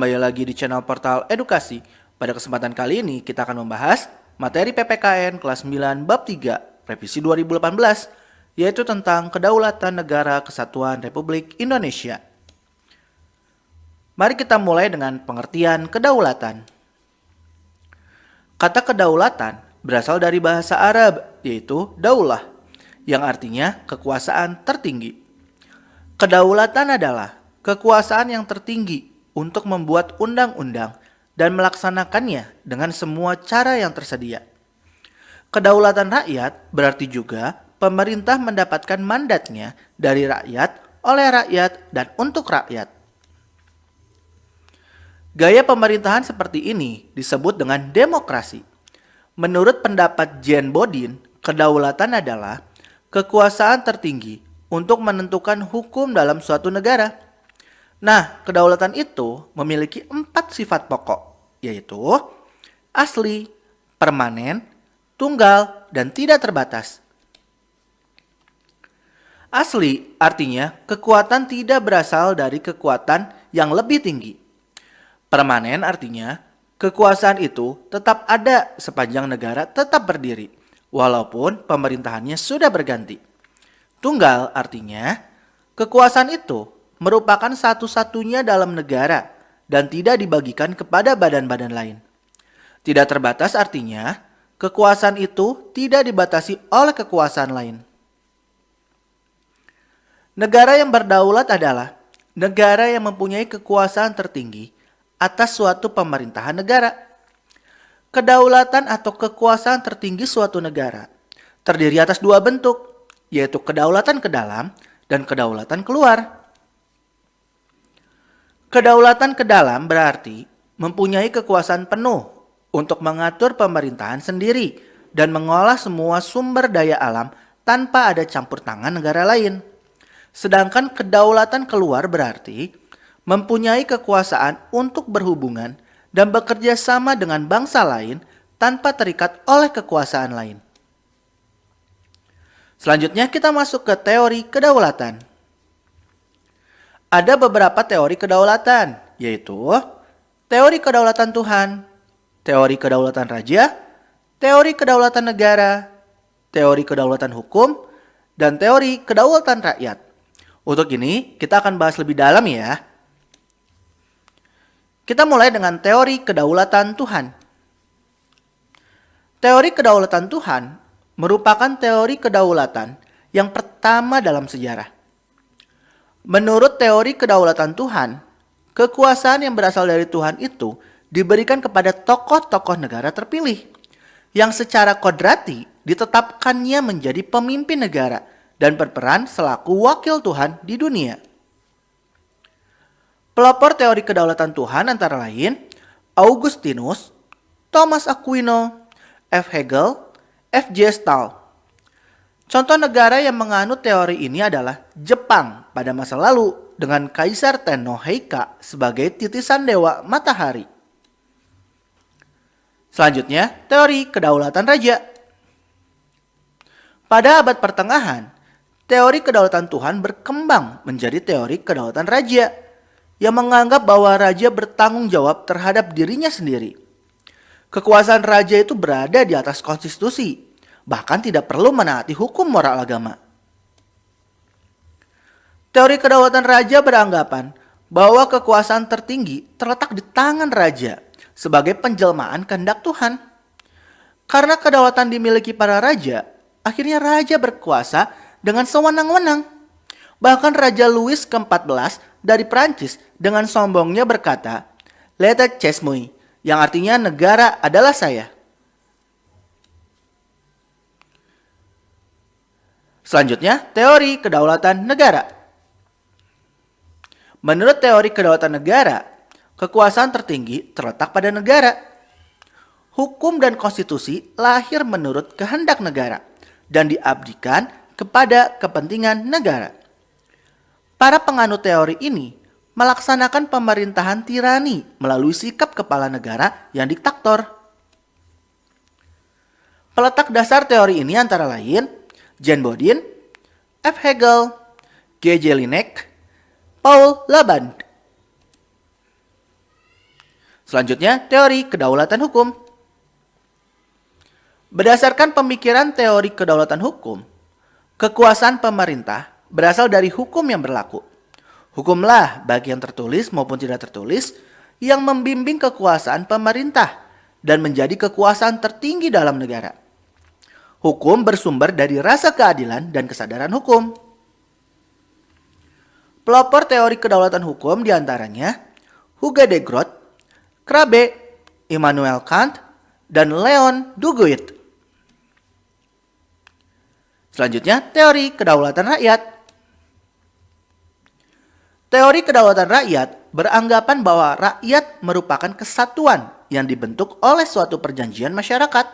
kembali lagi di channel Portal Edukasi. Pada kesempatan kali ini kita akan membahas materi PPKN kelas 9 bab 3 revisi 2018, yaitu tentang Kedaulatan Negara Kesatuan Republik Indonesia. Mari kita mulai dengan pengertian kedaulatan. Kata kedaulatan berasal dari bahasa Arab, yaitu daulah, yang artinya kekuasaan tertinggi. Kedaulatan adalah kekuasaan yang tertinggi untuk membuat undang-undang dan melaksanakannya dengan semua cara yang tersedia. Kedaulatan rakyat berarti juga pemerintah mendapatkan mandatnya dari rakyat, oleh rakyat, dan untuk rakyat. Gaya pemerintahan seperti ini disebut dengan demokrasi. Menurut pendapat Jean Bodin, kedaulatan adalah kekuasaan tertinggi untuk menentukan hukum dalam suatu negara. Nah, kedaulatan itu memiliki 4 sifat pokok, yaitu asli, permanen, tunggal, dan tidak terbatas. Asli artinya kekuatan tidak berasal dari kekuatan yang lebih tinggi. Permanen artinya kekuasaan itu tetap ada sepanjang negara tetap berdiri, walaupun pemerintahannya sudah berganti. Tunggal artinya kekuasaan itu merupakan satu-satunya dalam negara dan tidak dibagikan kepada badan-badan lain. Tidak terbatas artinya kekuasaan itu tidak dibatasi oleh kekuasaan lain. Negara yang berdaulat adalah negara yang mempunyai kekuasaan tertinggi atas suatu pemerintahan negara. Kedaulatan atau kekuasaan tertinggi suatu negara terdiri atas 2 bentuk, yaitu kedaulatan ke dalam dan kedaulatan keluar. Kedaulatan ke dalam berarti mempunyai kekuasaan penuh untuk mengatur pemerintahan sendiri dan mengolah semua sumber daya alam tanpa ada campur tangan negara lain. Sedangkan kedaulatan keluar berarti mempunyai kekuasaan untuk berhubungan dan bekerja sama dengan bangsa lain tanpa terikat oleh kekuasaan lain. Selanjutnya kita masuk ke teori kedaulatan. Ada beberapa teori kedaulatan, yaitu teori kedaulatan Tuhan, teori kedaulatan raja, teori kedaulatan negara, teori kedaulatan hukum, dan teori kedaulatan rakyat. Untuk ini kita akan bahas lebih dalam ya. Kita mulai dengan teori kedaulatan Tuhan. Teori kedaulatan Tuhan merupakan teori kedaulatan yang pertama dalam sejarah. Menurut teori kedaulatan Tuhan, kekuasaan yang berasal dari Tuhan itu diberikan kepada tokoh-tokoh negara terpilih, yang secara kodrati ditetapkannya menjadi pemimpin negara dan berperan selaku wakil Tuhan di dunia. Pelopor teori kedaulatan Tuhan antara lain Augustinus, Thomas Aquino, F. Hegel, F.J. Stahl. Contoh negara yang menganut teori ini adalah Jepang pada masa lalu dengan Kaisar Tenno Heika sebagai titisan dewa matahari. Selanjutnya, teori kedaulatan raja. Pada abad pertengahan, teori kedaulatan Tuhan berkembang menjadi teori kedaulatan raja yang menganggap bahwa raja bertanggung jawab terhadap dirinya sendiri. Kekuasaan raja itu berada di atas konstitusi, bahkan tidak perlu menaati hukum moral agama. Teori kedaulatan raja beranggapan bahwa kekuasaan tertinggi terletak di tangan raja sebagai penjelmaan kehendak Tuhan. Karena kedaulatan dimiliki para raja, akhirnya raja berkuasa dengan sewenang-wenang. Bahkan Raja Louis ke-14 dari Prancis dengan sombongnya berkata, "L'État c'est moi," yang artinya negara adalah saya. Selanjutnya, teori kedaulatan negara. Menurut teori kedaulatan negara, kekuasaan tertinggi terletak pada negara. Hukum dan konstitusi lahir menurut kehendak negara dan diabdikan kepada kepentingan negara. Para penganut teori ini melaksanakan pemerintahan tirani melalui sikap kepala negara yang diktator. Peletak dasar teori ini antara lain Jean Bodin, F. Hegel, G. Jelinek, Paul Laban. Selanjutnya, teori kedaulatan hukum. Berdasarkan pemikiran teori kedaulatan hukum, kekuasaan pemerintah berasal dari hukum yang berlaku. Hukumlah, baik yang tertulis maupun tidak tertulis, yang membimbing kekuasaan pemerintah dan menjadi kekuasaan tertinggi dalam negara. Hukum bersumber dari rasa keadilan dan kesadaran hukum. Pelopor teori kedaulatan hukum diantaranya Hugo de Groot, Krabbe, Immanuel Kant, dan Leon Duguid. Selanjutnya, teori kedaulatan rakyat. Teori kedaulatan rakyat beranggapan bahwa rakyat merupakan kesatuan yang dibentuk oleh suatu perjanjian masyarakat.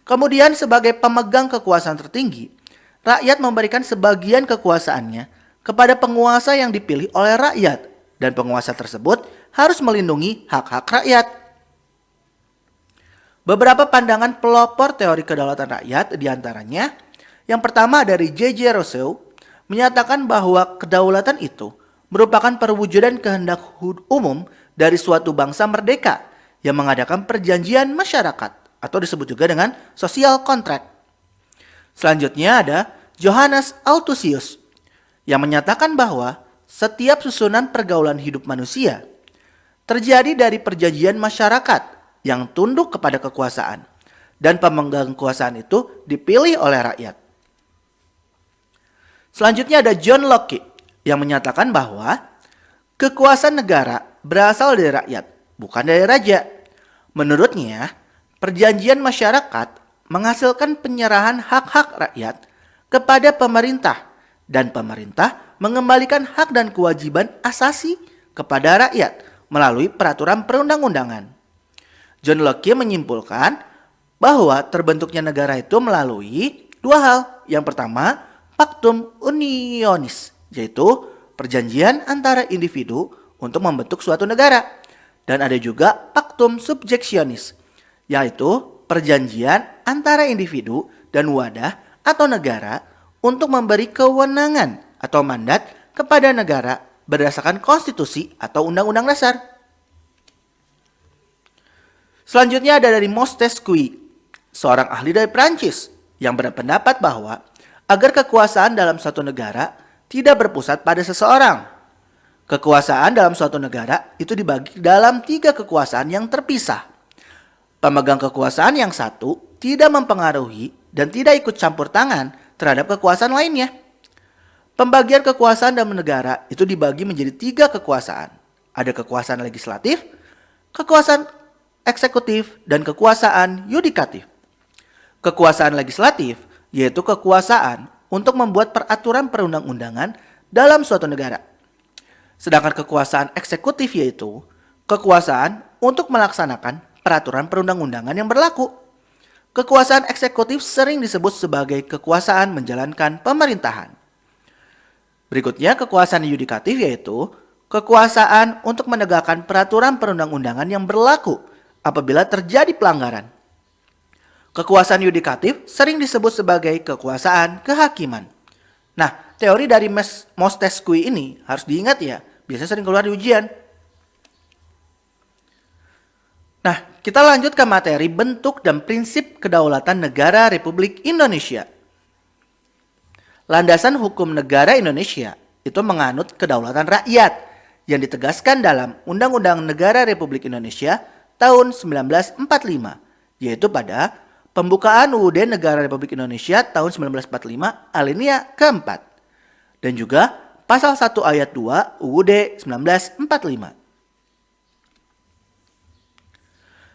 Kemudian sebagai pemegang kekuasaan tertinggi, rakyat memberikan sebagian kekuasaannya kepada penguasa yang dipilih oleh rakyat, dan penguasa tersebut harus melindungi hak-hak rakyat. Beberapa pandangan pelopor teori kedaulatan rakyat diantaranya, yang pertama dari J.J. Rousseau, menyatakan bahwa kedaulatan itu merupakan perwujudan kehendak umum dari suatu bangsa merdeka yang mengadakan perjanjian masyarakat atau disebut juga dengan social contract. Selanjutnya ada Johannes Althusius yang menyatakan bahwa setiap susunan pergaulan hidup manusia terjadi dari perjanjian masyarakat yang tunduk kepada kekuasaan, dan pemegang kekuasaan itu dipilih oleh rakyat. Selanjutnya ada John Locke yang menyatakan bahwa kekuasaan negara berasal dari rakyat, bukan dari raja. Menurutnya, perjanjian masyarakat menghasilkan penyerahan hak-hak rakyat kepada pemerintah, dan pemerintah mengembalikan hak dan kewajiban asasi kepada rakyat melalui peraturan perundang-undangan. John Locke menyimpulkan bahwa terbentuknya negara itu melalui dua hal. Yang pertama, Pactum Unionis, yaitu perjanjian antara individu untuk membentuk suatu negara. Dan ada juga Pactum Subjectionis, yaitu perjanjian antara individu dan wadah atau negara untuk memberi kewenangan atau mandat kepada negara berdasarkan konstitusi atau undang-undang dasar. Selanjutnya ada dari Montesquieu, seorang ahli dari Prancis, yang berpendapat bahwa agar kekuasaan dalam suatu negara tidak berpusat pada seseorang. Kekuasaan dalam suatu negara itu dibagi dalam 3 kekuasaan yang terpisah. Pemegang kekuasaan yang satu tidak mempengaruhi dan tidak ikut campur tangan terhadap kekuasaan lainnya. Pembagian kekuasaan dalam negara itu dibagi menjadi 3 kekuasaan. Ada kekuasaan legislatif, kekuasaan eksekutif, dan kekuasaan yudikatif. Kekuasaan legislatif yaitu kekuasaan untuk membuat peraturan perundang-undangan dalam suatu negara. Sedangkan kekuasaan eksekutif yaitu kekuasaan untuk melaksanakan peraturan perundang-undangan yang berlaku. Kekuasaan eksekutif sering disebut sebagai kekuasaan menjalankan pemerintahan. Berikutnya, kekuasaan yudikatif yaitu kekuasaan untuk menegakkan peraturan perundang-undangan yang berlaku apabila terjadi pelanggaran. Kekuasaan yudikatif sering disebut sebagai kekuasaan kehakiman. Nah, teori dari Montesquieu ini harus diingat ya, biasanya sering keluar di ujian. Nah, kita lanjut ke materi bentuk dan prinsip kedaulatan negara Republik Indonesia. Landasan hukum negara Indonesia itu menganut kedaulatan rakyat yang ditegaskan dalam Undang-Undang Negara Republik Indonesia tahun 1945, yaitu pada pembukaan UUD Negara Republik Indonesia tahun 1945 alinea keempat, dan juga pasal 1 ayat 2 UUD 1945.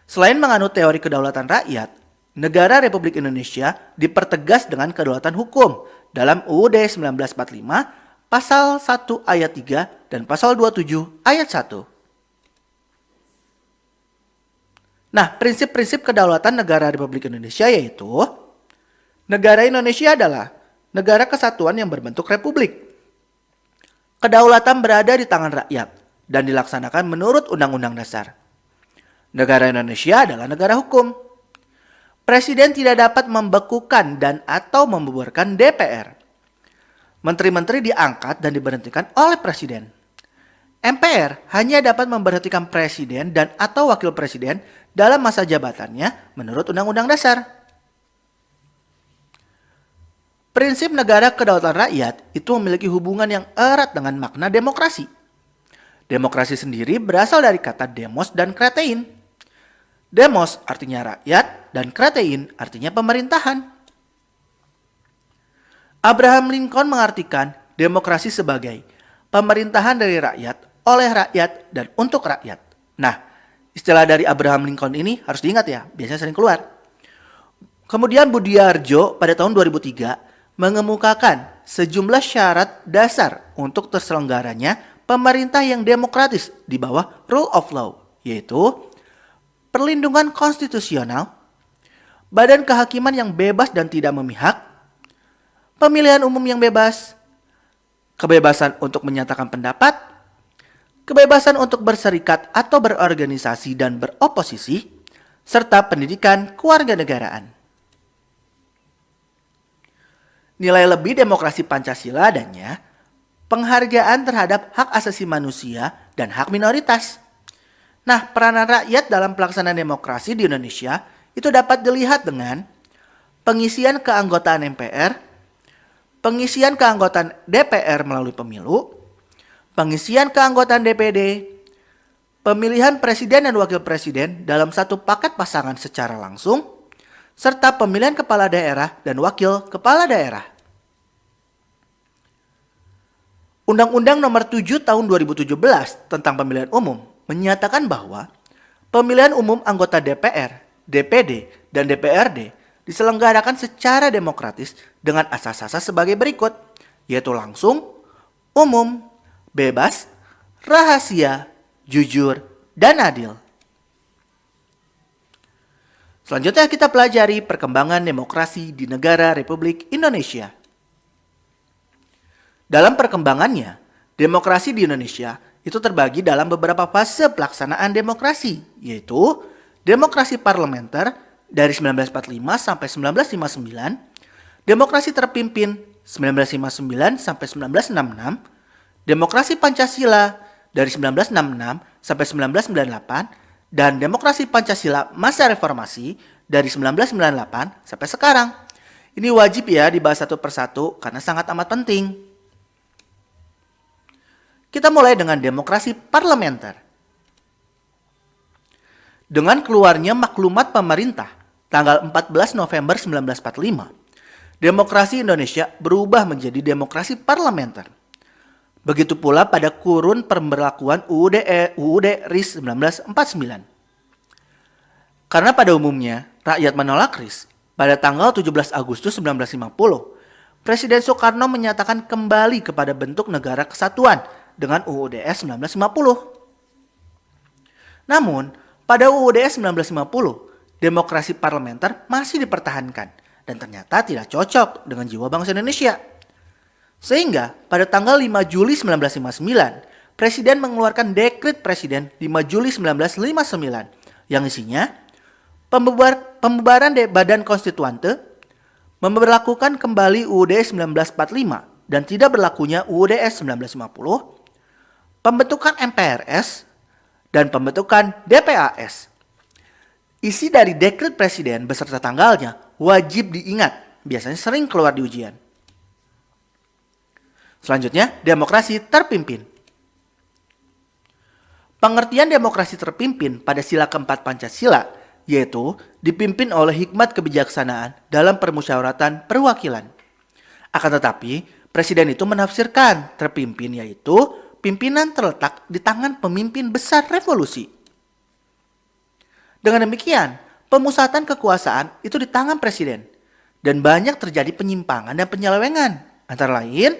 Selain menganut teori kedaulatan rakyat, negara Republik Indonesia dipertegas dengan kedaulatan hukum dalam UUD 1945 pasal 1 ayat 3 dan pasal 27 ayat 1. Nah, prinsip-prinsip kedaulatan negara Republik Indonesia yaitu negara Indonesia adalah negara kesatuan yang berbentuk republik. Kedaulatan berada di tangan rakyat dan dilaksanakan menurut Undang-Undang Dasar. Negara Indonesia adalah negara hukum. Presiden tidak dapat membekukan dan atau membubarkan DPR. Menteri-menteri diangkat dan diberhentikan oleh presiden. MPR hanya dapat memberhentikan presiden dan atau wakil presiden dalam masa jabatannya menurut Undang-Undang Dasar. Prinsip negara kedaulatan rakyat itu memiliki hubungan yang erat dengan makna demokrasi. Demokrasi sendiri berasal dari kata demos dan kratein. Demos artinya rakyat dan kratein artinya pemerintahan. Abraham Lincoln mengartikan demokrasi sebagai pemerintahan dari rakyat, oleh rakyat, dan untuk rakyat. Nah, istilah dari Abraham Lincoln ini harus diingat ya, biasanya sering keluar. Kemudian Budiarjo pada tahun 2003 mengemukakan sejumlah syarat dasar untuk terselenggaranya pemerintah yang demokratis di bawah rule of law, yaitu perlindungan konstitusional, badan kehakiman yang bebas dan tidak memihak, pemilihan umum yang bebas, kebebasan untuk menyatakan pendapat, kebebasan untuk berserikat atau berorganisasi dan beroposisi, serta pendidikan kewarganegaraan. Nilai lebih demokrasi Pancasila adanya penghargaan terhadap hak asasi manusia dan hak minoritas. Nah, peranan rakyat dalam pelaksanaan demokrasi di Indonesia itu dapat dilihat dengan pengisian keanggotaan MPR, pengisian keanggotaan DPR melalui pemilu, pengisian keanggotaan DPD, pemilihan presiden dan wakil presiden dalam satu paket pasangan secara langsung, serta pemilihan kepala daerah dan wakil kepala daerah. Undang-Undang Nomor 7 Tahun 2017 tentang Pemilihan Umum menyatakan bahwa pemilihan umum anggota DPR, DPD, dan DPRD diselenggarakan secara demokratis dengan asas-asas sebagai berikut, yaitu langsung, umum, bebas, rahasia, jujur, dan adil. Selanjutnya kita pelajari perkembangan demokrasi di negara Republik Indonesia. Dalam perkembangannya, demokrasi di Indonesia itu terbagi dalam beberapa fase pelaksanaan demokrasi, yaitu demokrasi parlementer dari 1945 sampai 1959, demokrasi terpimpin 1959 sampai 1966, demokrasi Pancasila dari 1966 sampai 1998, dan demokrasi Pancasila masa reformasi dari 1998 sampai sekarang. Ini wajib ya dibahas satu persatu karena sangat amat penting. Kita mulai dengan demokrasi parlementer. Dengan keluarnya maklumat pemerintah tanggal 14 November 1945, demokrasi Indonesia berubah menjadi demokrasi parlementer. Begitu pula pada kurun pemberlakuan UUD RIS 1949. Karena pada umumnya rakyat menolak RIS, pada tanggal 17 Agustus 1950, Presiden Soekarno menyatakan kembali kepada bentuk negara kesatuan dengan UUD 1950. Namun, pada UUD 1950, demokrasi parlementer masih dipertahankan dan ternyata tidak cocok dengan jiwa bangsa Indonesia. Sehingga pada tanggal 5 Juli 1959, Presiden mengeluarkan Dekret Presiden 5 Juli 1959 yang isinya pembubaran Badan Konstituante, memberlakukan kembali UUD 1945 dan tidak berlakunya UUD 1950, pembentukan MPRS, dan pembentukan DPAS. Isi dari Dekret Presiden beserta tanggalnya wajib diingat, biasanya sering keluar di ujian. Selanjutnya, demokrasi terpimpin. Pengertian demokrasi terpimpin pada sila keempat Pancasila, yaitu dipimpin oleh hikmat kebijaksanaan dalam permusyawaratan perwakilan. Akan tetapi, Presiden itu menafsirkan terpimpin yaitu pimpinan terletak di tangan pemimpin besar revolusi. Dengan demikian, pemusatan kekuasaan itu di tangan Presiden dan banyak terjadi penyimpangan dan penyelewengan. Antara lain,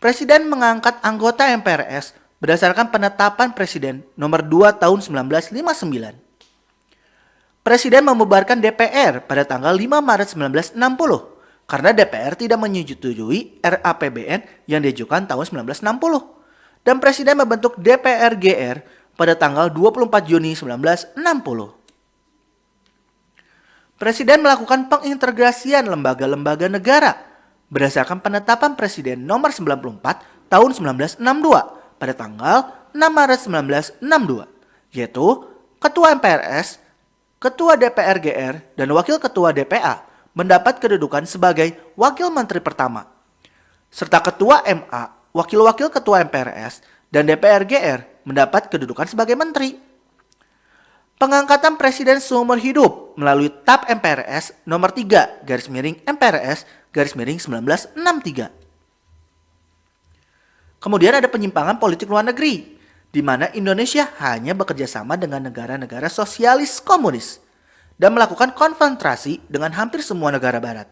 Presiden mengangkat anggota MPRS berdasarkan penetapan Presiden nomor 2 tahun 1959. Presiden membubarkan DPR pada tanggal 5 Maret 1960 karena DPR tidak menyetujui RAPBN yang diajukan tahun 1960. Dan Presiden membentuk DPR-GR pada tanggal 24 Juni 1960. Presiden melakukan pengintegrasian lembaga-lembaga negara berdasarkan penetapan Presiden nomor 94 tahun 1962 pada tanggal 6 Maret 1962, yaitu Ketua MPRS, Ketua DPR GR, dan Wakil Ketua DPA mendapat kedudukan sebagai Wakil Menteri pertama, serta Ketua MA, Wakil-Wakil Ketua MPRS, dan DPR GR mendapat kedudukan sebagai Menteri. Pengangkatan Presiden seumur hidup melalui TAP MPRS nomor 3 garis miring MPRS garis miring 1963. Kemudian ada penyimpangan politik luar negeri, di mana Indonesia hanya bekerja sama dengan negara-negara sosialis komunis dan melakukan konfrontasi dengan hampir semua negara barat.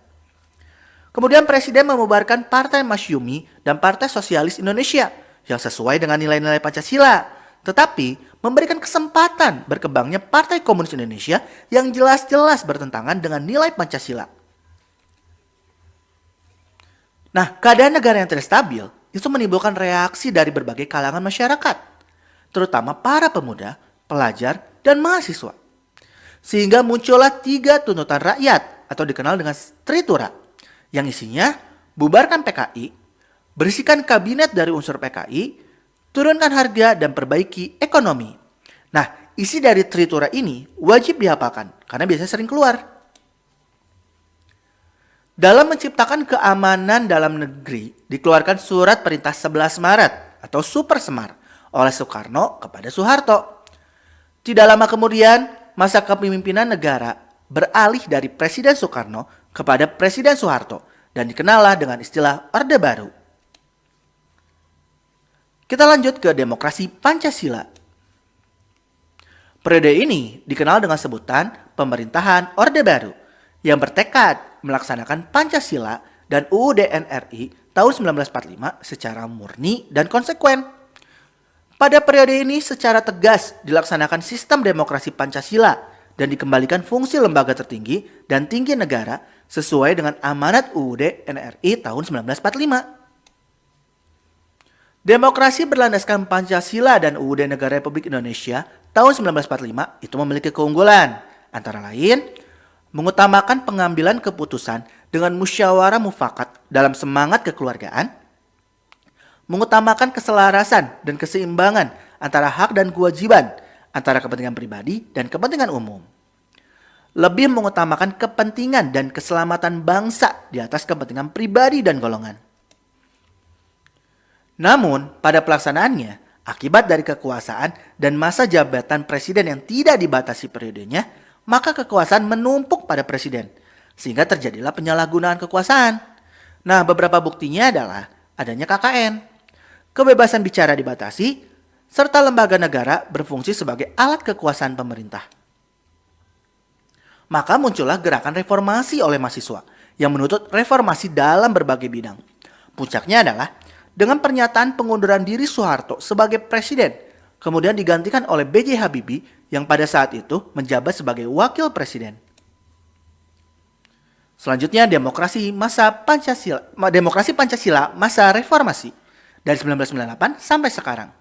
Kemudian Presiden membubarkan Partai Masyumi dan Partai Sosialis Indonesia yang sesuai dengan nilai-nilai Pancasila, tetapi memberikan kesempatan berkembangnya Partai Komunis Indonesia yang jelas-jelas bertentangan dengan nilai Pancasila. Nah, keadaan negara yang tidak stabil itu menimbulkan reaksi dari berbagai kalangan masyarakat, terutama para pemuda, pelajar, dan mahasiswa. Sehingga muncullah 3 tuntutan rakyat atau dikenal dengan Tritura, yang isinya bubarkan PKI, bersihkan kabinet dari unsur PKI, turunkan harga dan perbaiki ekonomi. Nah, isi dari Tritura ini wajib dihafalkan karena biasanya sering keluar. Dalam menciptakan keamanan dalam negeri, dikeluarkan Surat Perintah 11 Maret atau Super Semar oleh Soekarno kepada Soeharto. Tidak lama kemudian, masa kepemimpinan negara beralih dari Presiden Soekarno kepada Presiden Soeharto dan dikenallah dengan istilah Orde Baru. Kita lanjut ke demokrasi Pancasila. Periode ini dikenal dengan sebutan pemerintahan Orde Baru yang bertekad melaksanakan Pancasila dan UUD NRI tahun 1945 secara murni dan konsekuen. Pada periode ini secara tegas dilaksanakan sistem demokrasi Pancasila dan dikembalikan fungsi lembaga tertinggi dan tinggi negara sesuai dengan amanat UUD NRI tahun 1945. Demokrasi berlandaskan Pancasila dan UUD Negara Republik Indonesia tahun 1945 itu memiliki keunggulan, antara lain mengutamakan pengambilan keputusan dengan musyawarah mufakat dalam semangat kekeluargaan, mengutamakan keselarasan dan keseimbangan antara hak dan kewajiban antara kepentingan pribadi dan kepentingan umum, lebih mengutamakan kepentingan dan keselamatan bangsa di atas kepentingan pribadi dan golongan. Namun, pada pelaksanaannya, akibat dari kekuasaan dan masa jabatan presiden yang tidak dibatasi periodenya, maka kekuasaan menumpuk pada presiden, sehingga terjadilah penyalahgunaan kekuasaan. Nah, beberapa buktinya adalah adanya KKN, kebebasan bicara dibatasi, serta lembaga negara berfungsi sebagai alat kekuasaan pemerintah. Maka muncullah gerakan reformasi oleh mahasiswa yang menuntut reformasi dalam berbagai bidang. Puncaknya adalah dengan pernyataan pengunduran diri Soeharto sebagai presiden, kemudian digantikan oleh B.J. Habibie yang pada saat itu menjabat sebagai wakil presiden. Selanjutnya demokrasi Pancasila masa reformasi dari 1998 sampai sekarang.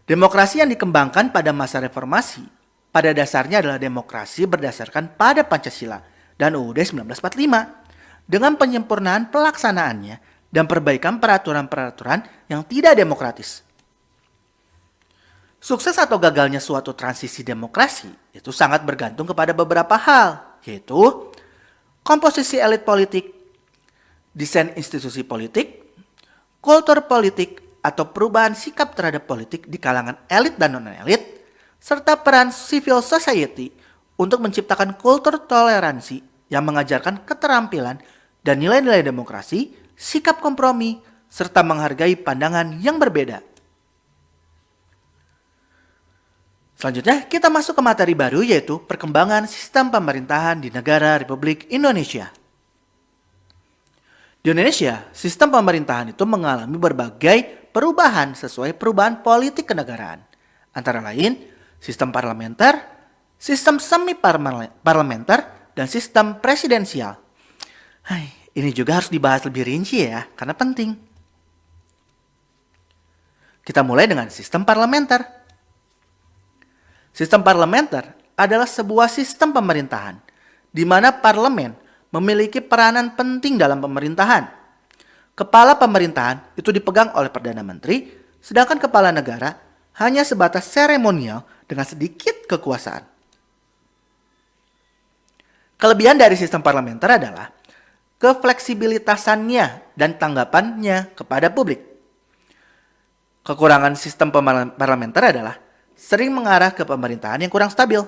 Demokrasi yang dikembangkan pada masa reformasi pada dasarnya adalah demokrasi berdasarkan pada Pancasila dan UUD 1945 dengan penyempurnaan pelaksanaannya dan perbaikan peraturan-peraturan yang tidak demokratis. Sukses atau gagalnya suatu transisi demokrasi itu sangat bergantung kepada beberapa hal, yaitu komposisi elit politik, desain institusi politik, kultur politik atau perubahan sikap terhadap politik di kalangan elit dan non-elit, serta peran civil society untuk menciptakan kultur toleransi yang mengajarkan keterampilan dan nilai-nilai demokrasi, sikap kompromi, serta menghargai pandangan yang berbeda. Selanjutnya kita masuk ke materi baru, yaitu perkembangan sistem pemerintahan di negara Republik Indonesia. Di Indonesia, sistem pemerintahan itu mengalami berbagai perubahan sesuai perubahan politik kenegaraan. Antara lain, sistem parlementer, sistem semi-parlementer, dan sistem presidensial. Ini juga harus dibahas lebih rinci ya, karena penting. Kita mulai dengan sistem parlementer. Sistem parlementer adalah sebuah sistem pemerintahan di mana parlemen memiliki peranan penting dalam pemerintahan. Kepala pemerintahan itu dipegang oleh Perdana Menteri, sedangkan kepala negara hanya sebatas seremonial dengan sedikit kekuasaan. Kelebihan dari sistem parlementer adalah kefleksibilitasannya dan tanggapannya kepada publik. Kekurangan sistem parlementer adalah sering mengarah ke pemerintahan yang kurang stabil.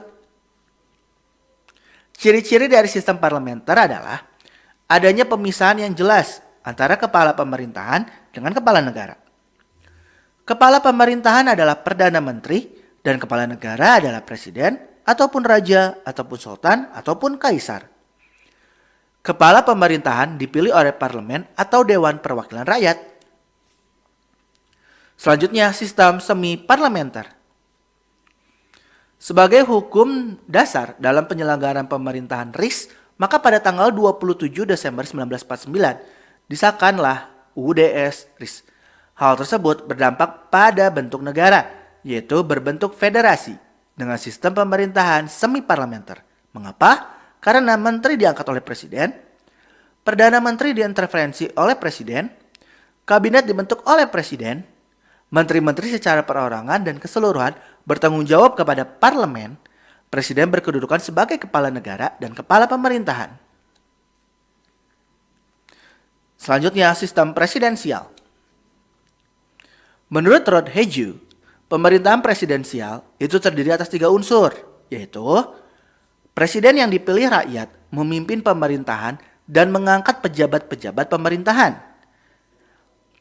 Ciri-ciri dari sistem parlementer adalah adanya pemisahan yang jelas antara kepala pemerintahan dengan kepala negara. Kepala pemerintahan adalah Perdana Menteri dan kepala negara adalah Presiden ataupun Raja ataupun Sultan ataupun Kaisar. Kepala pemerintahan dipilih oleh parlemen atau Dewan Perwakilan Rakyat. Selanjutnya, sistem semi-parlementer. Sebagai hukum dasar dalam penyelenggaraan pemerintahan RIS, maka pada tanggal 27 Desember 1949 disahkanlah UUDS RIS. Hal tersebut berdampak pada bentuk negara, yaitu berbentuk federasi dengan sistem pemerintahan semi-parlementer. Mengapa? Karena menteri diangkat oleh presiden, perdana menteri diintervensi oleh presiden, kabinet dibentuk oleh presiden, menteri-menteri secara perorangan dan keseluruhan bertanggung jawab kepada parlemen, presiden berkedudukan sebagai kepala negara dan kepala pemerintahan. Selanjutnya, sistem presidensial. Menurut Rod Hedju, pemerintahan presidensial itu terdiri atas 3 unsur, yaitu presiden yang dipilih rakyat memimpin pemerintahan dan mengangkat pejabat-pejabat pemerintahan.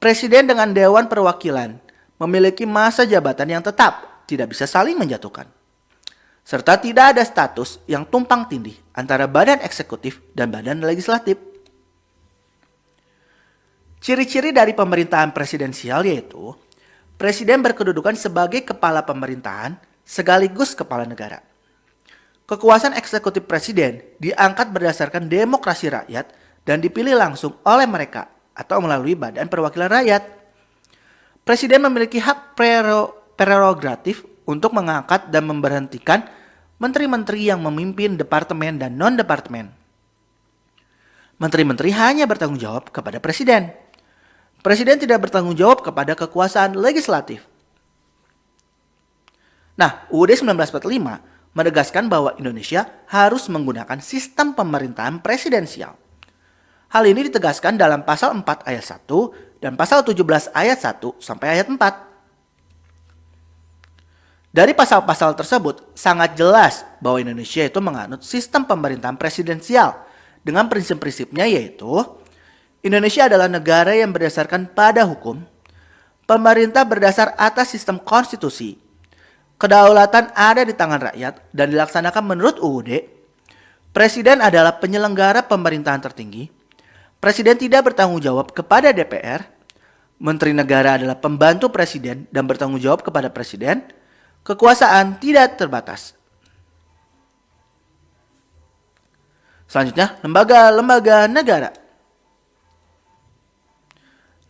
Presiden dengan Dewan Perwakilan memiliki masa jabatan yang tetap, tidak bisa saling menjatuhkan. Serta tidak ada status yang tumpang tindih antara badan eksekutif dan badan legislatif. Ciri-ciri dari pemerintahan presidensial yaitu presiden berkedudukan sebagai kepala pemerintahan sekaligus kepala negara. Kekuasaan eksekutif presiden diangkat berdasarkan demokrasi rakyat dan dipilih langsung oleh mereka atau melalui badan perwakilan rakyat. Presiden memiliki hak prerogatif untuk mengangkat dan memberhentikan menteri-menteri yang memimpin departemen dan non-departemen. Menteri-menteri hanya bertanggung jawab kepada presiden. Presiden tidak bertanggung jawab kepada kekuasaan legislatif. Nah, UUD 1945 menegaskan bahwa Indonesia harus menggunakan sistem pemerintahan presidensial. Hal ini ditegaskan dalam pasal 4 ayat 1 dan pasal 17 ayat 1 sampai ayat 4. Dari pasal-pasal tersebut sangat jelas bahwa Indonesia itu menganut sistem pemerintahan presidensial dengan prinsip-prinsipnya yaitu Indonesia adalah negara yang berdasarkan pada hukum, pemerintah berdasar atas sistem konstitusi, kedaulatan ada di tangan rakyat dan dilaksanakan menurut UUD, presiden adalah penyelenggara pemerintahan tertinggi, presiden tidak bertanggung jawab kepada DPR, menteri negara adalah pembantu presiden dan bertanggung jawab kepada presiden, kekuasaan tidak terbatas. Selanjutnya, lembaga-lembaga negara.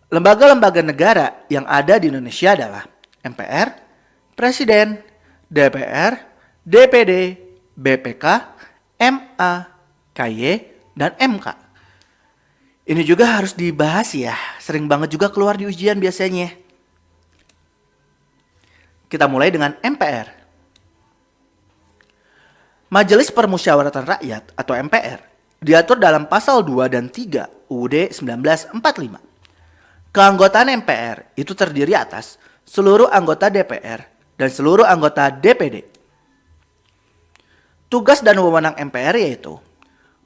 Lembaga-lembaga negara yang ada di Indonesia adalah MPR, Presiden, DPR, DPD, BPK, MA, KY, dan MK. Ini juga harus dibahas ya, sering banget juga keluar di ujian biasanya. Kita mulai dengan MPR. Majelis Permusyawaratan Rakyat atau MPR diatur dalam pasal 2 dan 3 UUD 1945. Keanggotaan MPR itu terdiri atas seluruh anggota DPR dan seluruh anggota DPD. Tugas dan wewenang MPR yaitu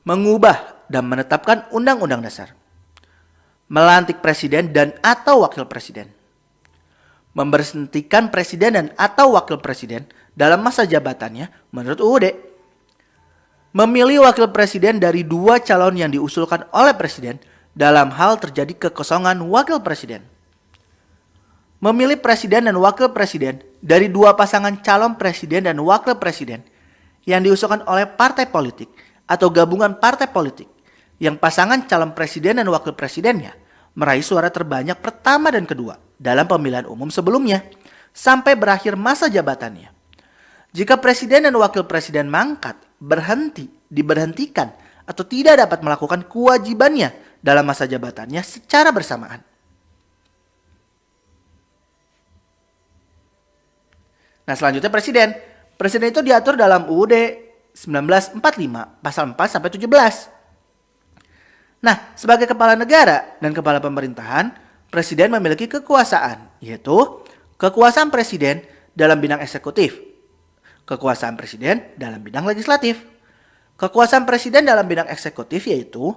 mengubah dan menetapkan undang-undang dasar, melantik presiden dan atau wakil presiden, memberhentikan presiden dan atau wakil presiden dalam masa jabatannya menurut UUD, memilih wakil presiden dari 2 calon yang diusulkan oleh presiden dalam hal terjadi kekosongan wakil presiden, memilih presiden dan wakil presiden dari 2 pasangan calon presiden dan wakil presiden yang diusulkan oleh partai politik atau gabungan partai politik yang pasangan calon presiden dan wakil presidennya meraih suara terbanyak pertama dan kedua dalam pemilihan umum sebelumnya sampai berakhir masa jabatannya. Jika presiden dan wakil presiden mangkat, diberhentikan atau tidak dapat melakukan kewajibannya dalam masa jabatannya secara bersamaan. Nah, selanjutnya presiden. Presiden itu diatur dalam UUD 1945 pasal 4 sampai 17. Nah, sebagai kepala negara dan kepala pemerintahan, presiden memiliki kekuasaan, yaitu kekuasaan presiden dalam bidang eksekutif, kekuasaan presiden dalam bidang legislatif. Kekuasaan presiden dalam bidang eksekutif yaitu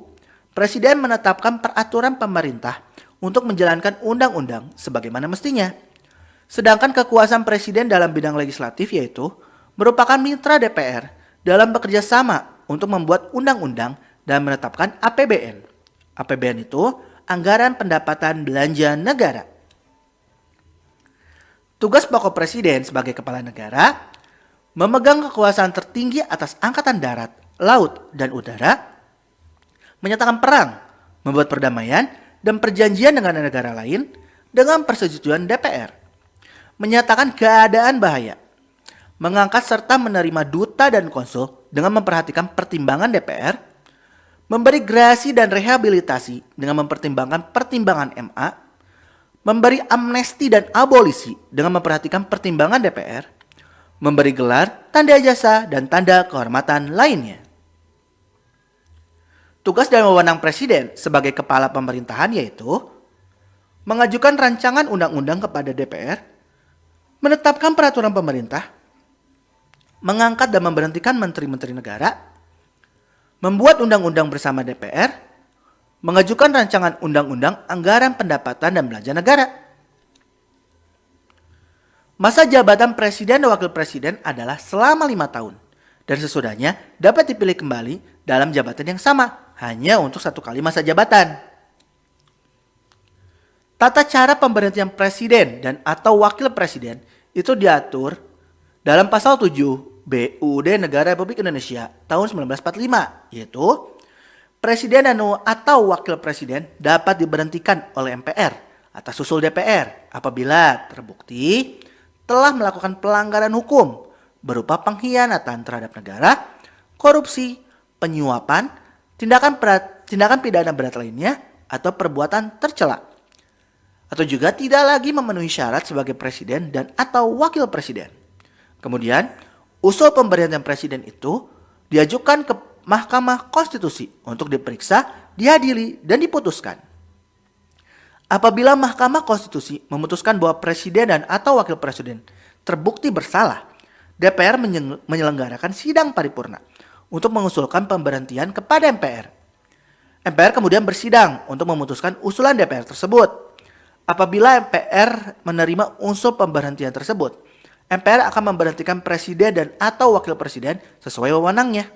presiden menetapkan peraturan pemerintah untuk menjalankan undang-undang sebagaimana mestinya. Sedangkan kekuasaan presiden dalam bidang legislatif yaitu merupakan mitra DPR dalam bekerja sama untuk membuat undang-undang dan menetapkan APBN. APBN itu anggaran pendapatan belanja negara. Tugas pokok presiden sebagai kepala negara memegang kekuasaan tertinggi atas angkatan darat, laut, dan udara, menyatakan perang, membuat perdamaian dan perjanjian dengan negara lain dengan persetujuan DPR, menyatakan keadaan bahaya, mengangkat serta menerima duta dan konsul dengan memperhatikan pertimbangan DPR, memberi gerasi dan rehabilitasi dengan mempertimbangkan pertimbangan MA, memberi amnesti dan abolisi dengan memperhatikan pertimbangan DPR, memberi gelar, tanda jasa, dan tanda kehormatan lainnya. Tugas dan wewenang presiden sebagai kepala pemerintahan yaitu mengajukan rancangan undang-undang kepada DPR, menetapkan peraturan pemerintah, mengangkat dan memberhentikan menteri-menteri negara, membuat undang-undang bersama DPR, mengajukan rancangan undang-undang anggaran pendapatan dan belanja negara. Masa jabatan presiden dan wakil presiden adalah selama 5 tahun dan sesudahnya dapat dipilih kembali dalam jabatan yang sama hanya untuk 1 kali masa jabatan. Tata cara pemberhentian presiden dan atau wakil presiden itu diatur dalam pasal 7 BUUD Negara Republik Indonesia tahun 1945, yaitu presiden dan atau wakil presiden dapat diberhentikan oleh MPR atas usul DPR apabila terbukti telah melakukan pelanggaran hukum berupa pengkhianatan terhadap negara, korupsi, penyuapan, tindakan pidana berat lainnya, atau perbuatan tercela. Atau juga tidak lagi memenuhi syarat sebagai presiden dan atau wakil presiden. Kemudian, usul pemberhentian presiden itu diajukan ke Mahkamah Konstitusi untuk diperiksa, diadili, dan diputuskan. Apabila Mahkamah Konstitusi memutuskan bahwa presiden dan atau wakil presiden terbukti bersalah, DPR menyelenggarakan sidang paripurna untuk mengusulkan pemberhentian kepada MPR. MPR kemudian bersidang untuk memutuskan usulan DPR tersebut. Apabila MPR menerima usul pemberhentian tersebut, MPR akan memberhentikan presiden dan atau wakil presiden sesuai wewenangnya.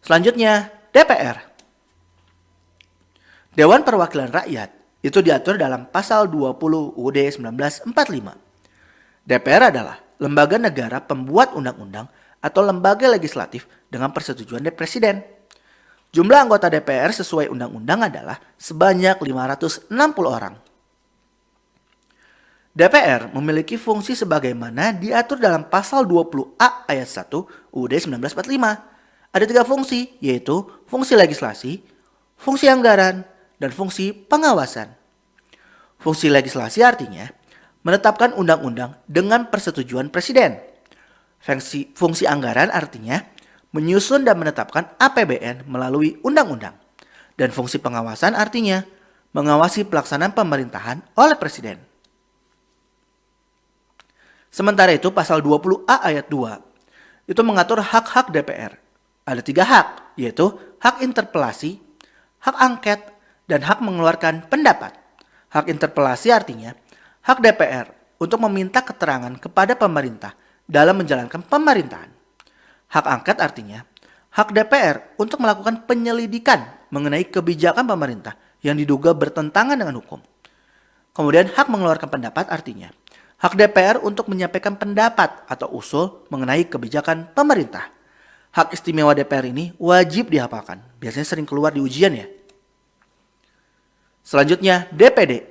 Selanjutnya, DPR. Dewan Perwakilan Rakyat itu diatur dalam pasal 20 UUD 1945. DPR adalah lembaga negara pembuat undang-undang atau lembaga legislatif dengan persetujuan Presiden. Jumlah anggota DPR sesuai undang-undang adalah sebanyak 560 orang. DPR memiliki fungsi sebagaimana diatur dalam pasal 20A ayat 1 UUD 1945. Ada 3 fungsi, yaitu fungsi legislasi, fungsi anggaran, dan fungsi pengawasan. Fungsi legislasi artinya menetapkan undang-undang dengan persetujuan presiden. Fungsi anggaran artinya menyusun dan menetapkan APBN melalui undang-undang. Dan fungsi pengawasan artinya mengawasi pelaksanaan pemerintahan oleh presiden. Sementara itu pasal 20A ayat 2 itu mengatur hak-hak DPR. Ada 3 hak, yaitu hak interpelasi, hak angket, dan hak mengeluarkan pendapat. Hak interpelasi artinya hak DPR untuk meminta keterangan kepada pemerintah dalam menjalankan pemerintahan. Hak angket artinya hak DPR untuk melakukan penyelidikan mengenai kebijakan pemerintah yang diduga bertentangan dengan hukum. Kemudian hak mengeluarkan pendapat artinya hak DPR untuk menyampaikan pendapat atau usul mengenai kebijakan pemerintah. Hak istimewa DPR ini wajib dihafalkan. Biasanya sering keluar di ujian ya. Selanjutnya, DPD.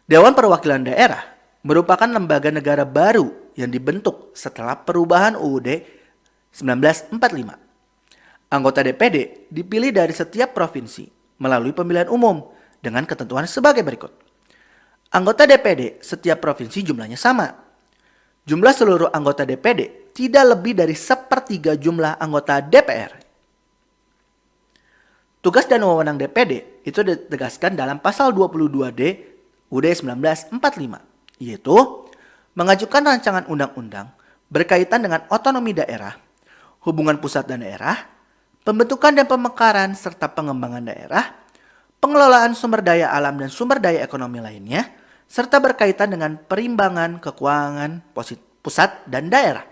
Dewan Perwakilan Daerah merupakan lembaga negara baru yang dibentuk setelah perubahan UUD 1945. Anggota DPD dipilih dari setiap provinsi melalui pemilihan umum dengan ketentuan sebagai berikut. Anggota DPD setiap provinsi jumlahnya sama. Jumlah seluruh anggota DPD tidak lebih dari sepertiga jumlah anggota DPR. Tugas dan wewenang DPD itu ditegaskan dalam pasal 22D UUD 1945, yaitu mengajukan rancangan undang-undang berkaitan dengan otonomi daerah, hubungan pusat dan daerah, pembentukan dan pemekaran serta pengembangan daerah, pengelolaan sumber daya alam dan sumber daya ekonomi lainnya, serta berkaitan dengan perimbangan keuangan pusat dan daerah.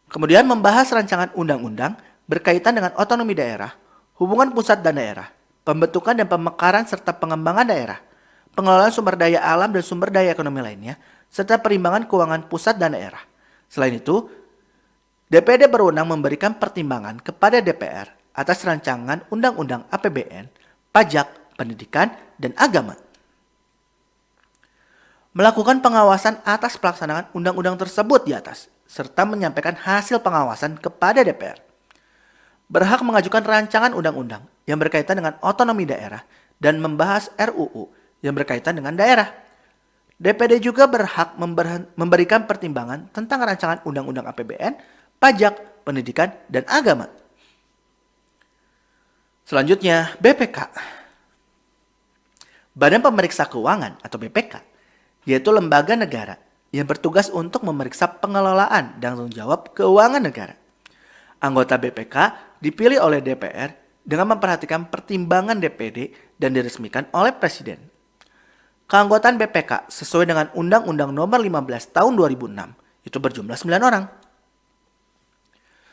Kemudian membahas rancangan undang-undang berkaitan dengan otonomi daerah, hubungan pusat dan daerah, pembentukan dan pemekaran serta pengembangan daerah, pengelolaan sumber daya alam dan sumber daya ekonomi lainnya, serta perimbangan keuangan pusat dan daerah. Selain itu, DPD berwenang memberikan pertimbangan kepada DPR atas rancangan undang-undang APBN, pajak, pendidikan, dan agama. Melakukan pengawasan atas pelaksanaan undang-undang tersebut di atas, serta menyampaikan hasil pengawasan kepada DPR. Berhak mengajukan rancangan undang-undang yang berkaitan dengan otonomi daerah dan membahas RUU yang berkaitan dengan daerah. DPD juga berhak memberikan pertimbangan tentang rancangan undang-undang APBN, pajak, pendidikan, dan agama. Selanjutnya, BPK. Badan Pemeriksa Keuangan atau BPK, yaitu lembaga negara yang bertugas untuk memeriksa pengelolaan dan tanggung jawab keuangan negara. Anggota BPK dipilih oleh DPR dengan memperhatikan pertimbangan DPD dan diresmikan oleh Presiden. Keanggotaan BPK sesuai dengan Undang-Undang Nomor 15 Tahun 2006 itu berjumlah 9 orang.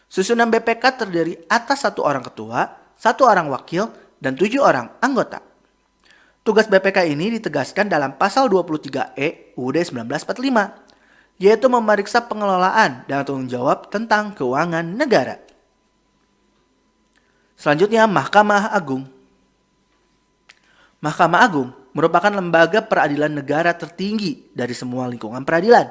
Susunan BPK terdiri atas 1 orang ketua, 1 orang wakil, dan 7 orang anggota. Tugas BPK ini ditegaskan dalam pasal 23E UUD 1945, yaitu memeriksa pengelolaan dan tanggung jawab tentang keuangan negara. Selanjutnya, Mahkamah Agung. Mahkamah Agung merupakan lembaga peradilan negara tertinggi dari semua lingkungan peradilan.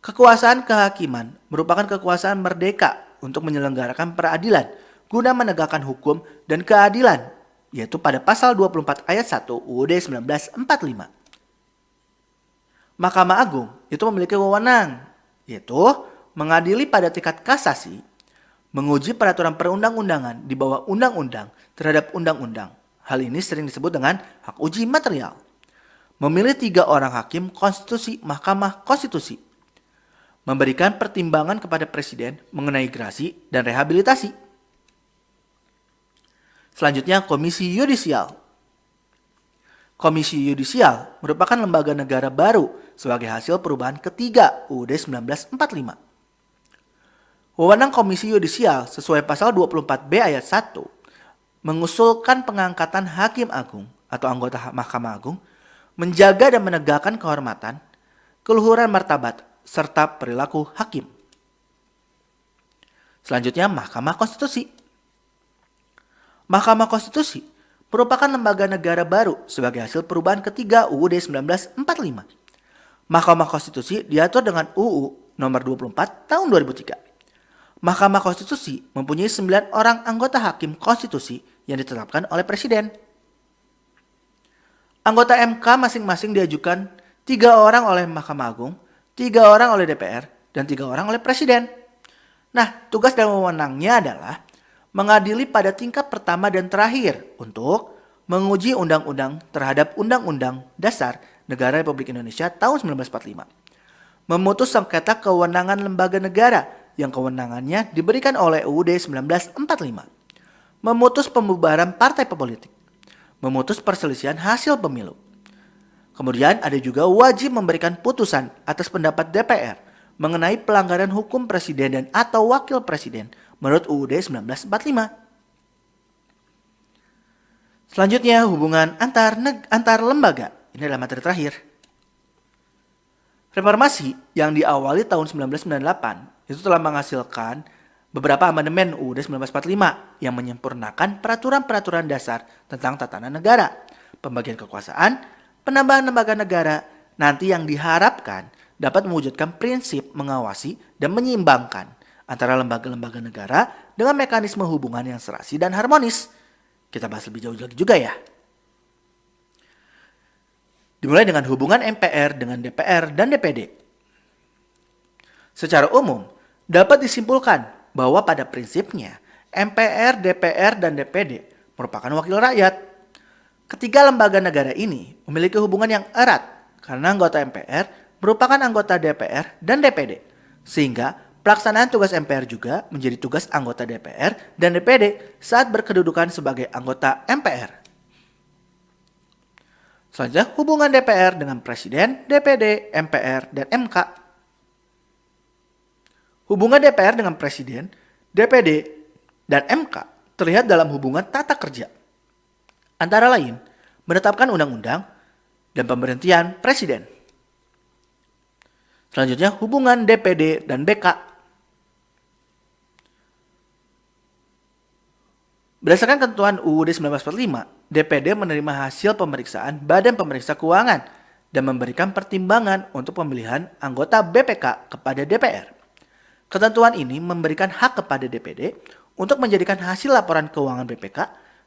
Kekuasaan kehakiman merupakan kekuasaan merdeka untuk menyelenggarakan peradilan guna menegakkan hukum dan keadilan, yaitu pada pasal 24 ayat 1 UUD 1945. Mahkamah Agung itu memiliki wewenang, yaitu mengadili pada tingkat kasasi, menguji peraturan perundang-undangan di bawah undang-undang terhadap undang-undang. Hal ini sering disebut dengan hak uji material. Memilih 3 orang hakim konstitusi Mahkamah Konstitusi. Memberikan pertimbangan kepada Presiden mengenai gerasi dan rehabilitasi. Selanjutnya, Komisi Yudisial. Komisi Yudisial merupakan lembaga negara baru sebagai hasil perubahan ketiga UUD 1945. Wewenang Komisi Yudisial sesuai pasal 24B ayat 1 mengusulkan pengangkatan Hakim Agung atau anggota Mahkamah Agung, menjaga dan menegakkan kehormatan, keluhuran martabat, serta perilaku hakim. Selanjutnya, Mahkamah Konstitusi. Mahkamah Konstitusi merupakan lembaga negara baru sebagai hasil perubahan ketiga UUD 1945. Mahkamah Konstitusi diatur dengan UU nomor 24 tahun 2003. Mahkamah Konstitusi mempunyai 9 orang anggota hakim konstitusi yang ditetapkan oleh Presiden. Anggota MK masing-masing diajukan 3 orang oleh Mahkamah Agung, 3 orang oleh DPR, dan 3 orang oleh Presiden. Nah, tugas dan wewenangnya adalah mengadili pada tingkat pertama dan terakhir untuk menguji undang-undang terhadap Undang-Undang Dasar Negara Republik Indonesia tahun 1945. Memutus sengketa kewenangan lembaga negara yang kewenangannya diberikan oleh UUD 1945. Memutus pembubaran partai politik. Memutus perselisihan hasil pemilu. Kemudian ada juga wajib memberikan putusan atas pendapat DPR mengenai pelanggaran hukum presiden dan atau wakil presiden menurut UUD 1945. Selanjutnya, hubungan antar lembaga. Ini adalah materi terakhir. Reformasi yang diawali tahun 1998 itu telah menghasilkan beberapa amandemen UUD 1945 yang menyempurnakan peraturan-peraturan dasar tentang tatanan negara, pembagian kekuasaan, penambahan lembaga negara, nanti yang diharapkan dapat mewujudkan prinsip mengawasi dan menyeimbangkan antara lembaga-lembaga negara dengan mekanisme hubungan yang serasi dan harmonis. Kita bahas lebih jauh lagi juga ya. Dimulai dengan hubungan MPR dengan DPR dan DPD. Secara umum, dapat disimpulkan bahwa pada prinsipnya MPR, DPR, dan DPD merupakan wakil rakyat. Ketiga lembaga negara ini memiliki hubungan yang erat karena anggota MPR merupakan anggota DPR dan DPD. Sehingga pelaksanaan tugas MPR juga menjadi tugas anggota DPR dan DPD saat berkedudukan sebagai anggota MPR. Selanjutnya, hubungan DPR dengan Presiden, DPD, MPR, dan MK. Hubungan DPR dengan Presiden, DPD, dan MK terlihat dalam hubungan tata kerja. Antara lain, menetapkan undang-undang dan pemberhentian Presiden. Selanjutnya, hubungan DPD dan BK. Berdasarkan ketentuan UUD 1945, DPD menerima hasil pemeriksaan Badan Pemeriksa Keuangan dan memberikan pertimbangan untuk pemilihan anggota BPK kepada DPR. Ketentuan ini memberikan hak kepada DPD untuk menjadikan hasil laporan keuangan BPK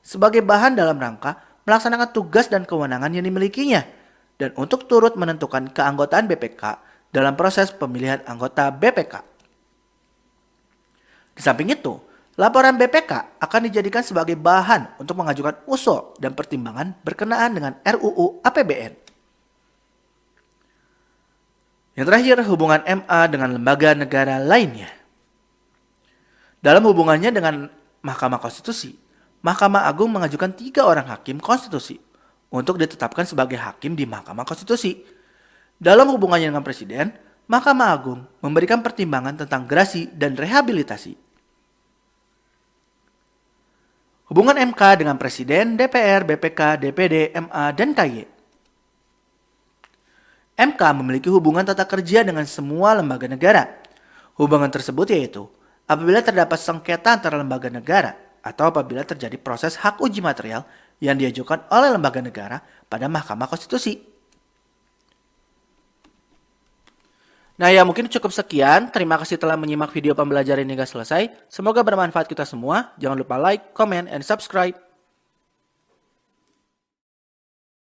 sebagai bahan dalam rangka melaksanakan tugas dan kewenangan yang dimilikinya dan untuk turut menentukan keanggotaan BPK dalam proses pemilihan anggota BPK. Di samping itu, laporan BPK akan dijadikan sebagai bahan untuk mengajukan usul dan pertimbangan berkenaan dengan RUU APBN. Yang terakhir, hubungan MA dengan lembaga negara lainnya. Dalam hubungannya dengan Mahkamah Konstitusi, Mahkamah Agung mengajukan 3 orang hakim konstitusi untuk ditetapkan sebagai hakim di Mahkamah Konstitusi. Dalam hubungannya dengan Presiden, Mahkamah Agung memberikan pertimbangan tentang grasi dan rehabilitasi. Hubungan MK dengan Presiden, DPR, BPK, DPD, MA, dan KY. MK memiliki hubungan tata kerja dengan semua lembaga negara. Hubungan tersebut yaitu apabila terdapat sengketa antara lembaga negara atau apabila terjadi proses hak uji material yang diajukan oleh lembaga negara pada Mahkamah Konstitusi. Nah ya, mungkin cukup sekian. Terima kasih telah menyimak video pembelajaran hingga selesai. Semoga bermanfaat kita semua. Jangan lupa like, comment, and subscribe.